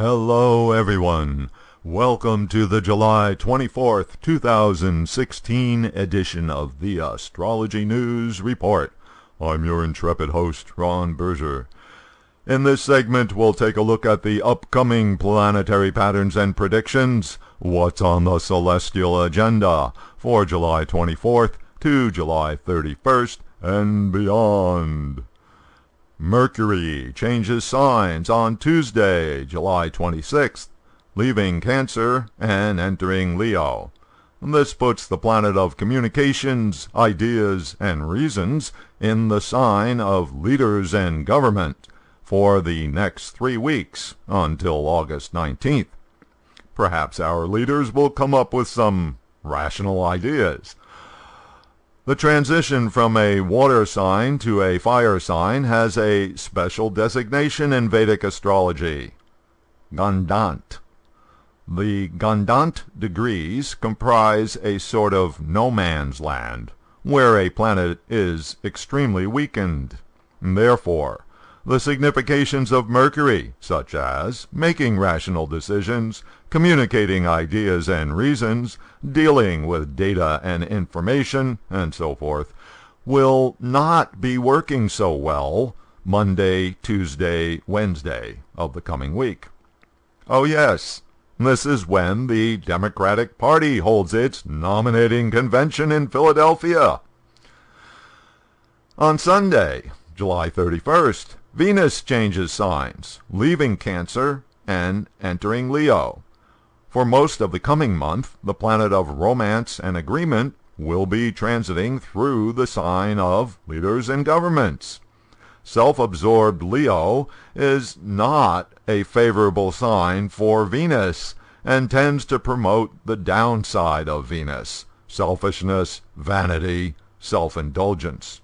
Hello everyone. Welcome to the July 24th, 2016 edition of the Astrology News Report. I'm your intrepid host, Ron Berger. In this segment, we'll take a look at the upcoming planetary patterns and predictions, what's on the celestial agenda for July 24th to July 31st and beyond. Mercury changes signs on Tuesday, July 26th, leaving Cancer and entering Leo. This puts the planet of communications, ideas, and reasons in the sign of leaders and government for the next 3 weeks until August 19th. Perhaps our leaders will come up with some rational ideas. The transition from a water sign to a fire sign has a special designation in Vedic astrology, Gandant. The Gandant degrees comprise a sort of no man's land, where a planet is extremely weakened. Therefore, the significations of Mercury, such as making rational decisions, communicating ideas and reasons, dealing with data and information, and so forth, will not be working so well Monday, Tuesday, Wednesday of the coming week. Oh yes, this is when the Democratic Party holds its nominating convention in Philadelphia. On Sunday, July 31st, Venus changes signs, leaving Cancer and entering Leo. For most of the coming month, the planet of romance and agreement will be transiting through the sign of leaders and governments. Self-absorbed Leo is not a favorable sign for Venus and tends to promote the downside of Venus: selfishness, vanity, self-indulgence.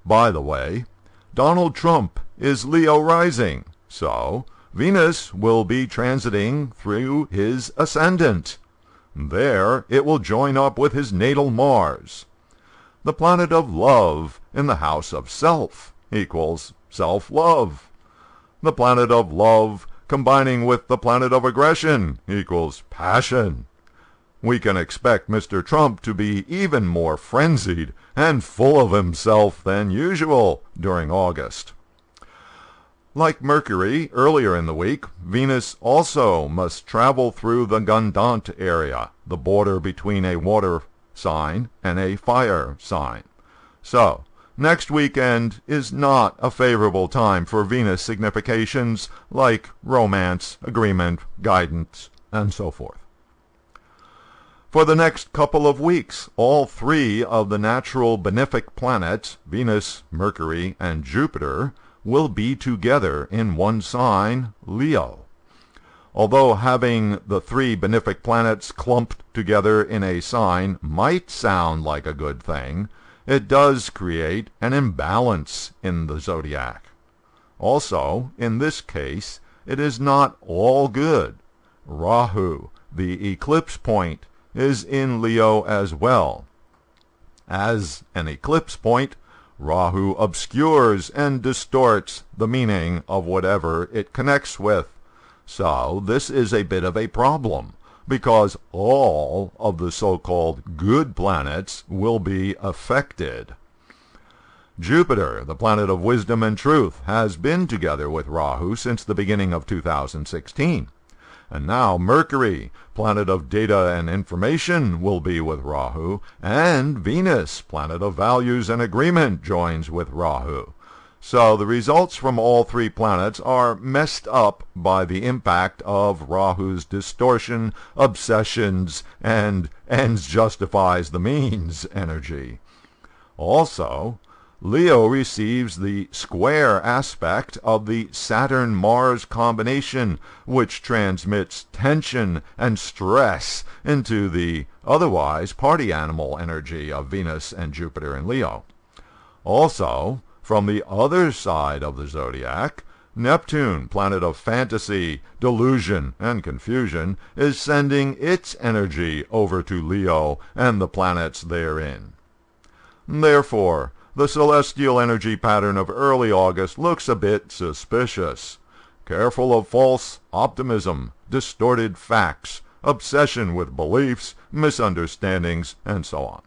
By the way, Donald Trump is Leo rising, so Venus will be transiting through his ascendant. There it will join up with his natal Mars. The planet of love in the house of self equals self-love. The planet of love combining with the planet of aggression equals passion. We can expect Mr. Trump to be even more frenzied and full of himself than usual during August. Like Mercury earlier in the week, Venus also must travel through the Gandant area, the border between a water sign and a fire sign. So, next weekend is not a favorable time for Venus significations like romance, agreement, guidance, and so forth. For the next couple of weeks, all three of the natural benefic planets, Venus, Mercury, and Jupiter, will be together in one sign, Leo. Although having the three benefic planets clumped together in a sign might sound like a good thing, it does create an imbalance in the zodiac. Also, in this case, it is not all good. Rahu, the eclipse point, is in Leo as well. As an eclipse point, Rahu obscures and distorts the meaning of whatever it connects with. So this is a bit of a problem, because all of the so-called good planets will be affected. Jupiter, the planet of wisdom and truth, has been together with Rahu since the beginning of 2016. And now Mercury, planet of data and information, will be with Rahu, and Venus, planet of values and agreement, joins with Rahu. So the results from all three planets are messed up by the impact of Rahu's distortion, obsessions, and ends justifies the means energy. Also, Leo receives the square aspect of the Saturn-Mars combination, which transmits tension and stress into the otherwise party animal energy of Venus and Jupiter and Leo. Also, from the other side of the zodiac, Neptune, planet of fantasy, delusion, and confusion, is sending its energy over to Leo and the planets therein. Therefore, the celestial energy pattern of early August looks a bit suspicious. Careful of false optimism, distorted facts, obsession with beliefs, misunderstandings, and so on.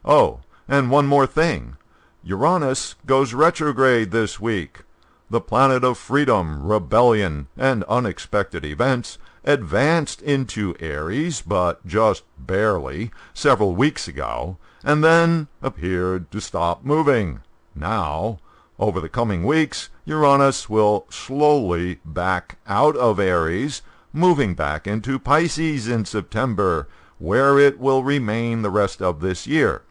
Oh, and one more thing. Uranus goes retrograde this week. The planet of freedom, rebellion, and unexpected events advanced into Aries, but just barely, several weeks ago, and then appeared to stop moving. Now, over the coming weeks, Uranus will slowly back out of Aries, moving back into Pisces in September, where it will remain the rest of this year.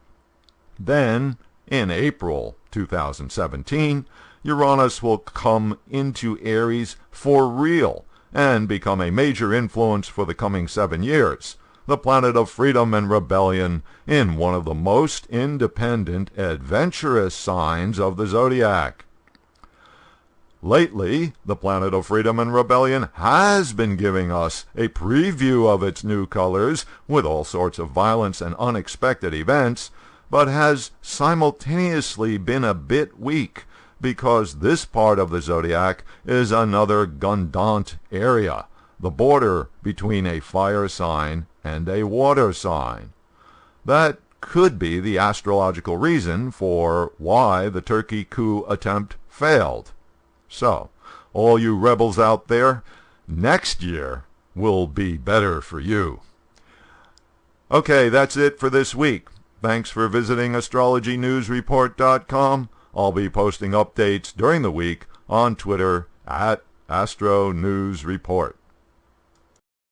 Then, in April 2017, Uranus will come into Aries for real and become a major influence for the coming 7 years, the planet of freedom and rebellion in one of the most independent, adventurous signs of the zodiac. Lately, the planet of freedom and rebellion has been giving us a preview of its new colors with all sorts of violence and unexpected events, but has simultaneously been a bit weak because this part of the zodiac is another Gundant area, the border between a fire sign and a water sign. That could be the astrological reason for why the Turkey coup attempt failed. So, all you rebels out there, next year will be better for you. Okay, that's it for this week. Thanks for visiting astrologynewsreport.com. I'll be posting updates during the week on Twitter @AstroNewsReport.